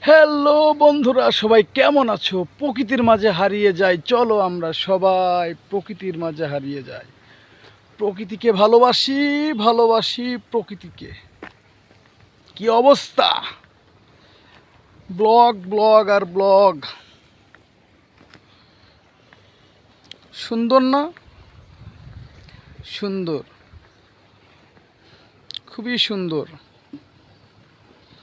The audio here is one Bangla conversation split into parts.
হ্যালো বন্ধুরা, সবাই কেমন আছো? প্রকৃতির মাঝে হারিয়ে যাই, চলো আমরা সবাই প্রকৃতির মাঝে হারিয়ে যাই। প্রকৃতিকে ভালোবাসি, ভালোবাসি প্রকৃতিকে। কি অবস্থা! ব্লগ ব্লগ আর ব্লগ। সুন্দর না? সুন্দর, খুবই সুন্দর।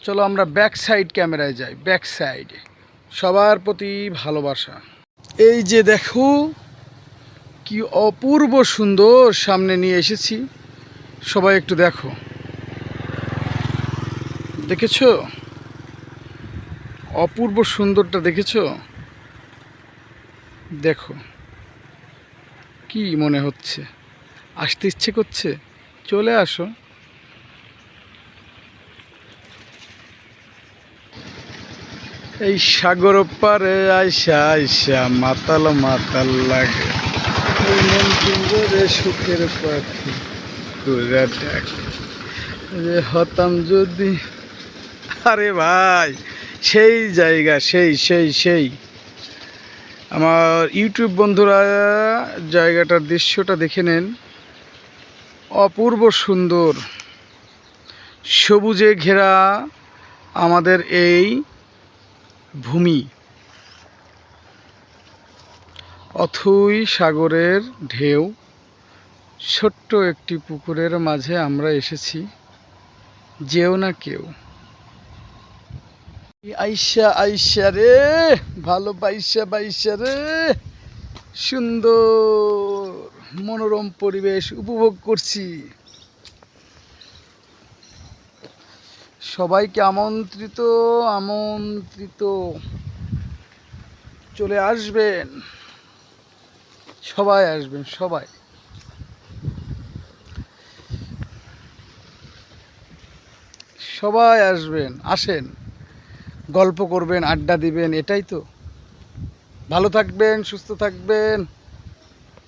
চলো আমরা ব্যাক সাইড ক্যামেরায় যাই। ব্যাক সাইডে সবার প্রতি ভালোবাসা। এই যে দেখো কি অপূর্ব সুন্দর সামনে নিয়ে এসেছি, সবাই একটু দেখো। দেখেছো অপূর্ব সুন্দরটা? দেখেছো? দেখো কি মনে হচ্ছে? আসতে ইচ্ছে করছে? চলে আসো। এই সাগর পারে আইসা আইসা মাতাল মাতাল লাগে, ওই মন সুন্দরে সুখের পাখি ঘুরে ডাকে যে হতাম যদি। আরে ভাই, সেই জায়গা, সেই সেই সেই আমার ইউটিউব বন্ধুরা জায়গাটার দৃশ্যটা দেখে নেন। অপূর্ব সুন্দর, সবুজে ঘেরা আমাদের এই ভূমি। অথই সাগরের ঢেউ, ছোট্ট একটি পুকুরের মাঝে আমরা এসেছি। যেও না কেউ। আইসা আইসা রে, ভালো বাইসা বাইসা রে, সুন্দর মনোরম পরিবেশ উপভোগ করছি। সবাইকে আমন্ত্রিত, আমন্ত্রিত, চলে আসবেন, সবাই আসবেন, সবাই সবাই আসবেন, আসেন, গল্প করবেন, আড্ডা দিবেন, এটাই তো। ভালো থাকবেন, সুস্থ থাকবেন।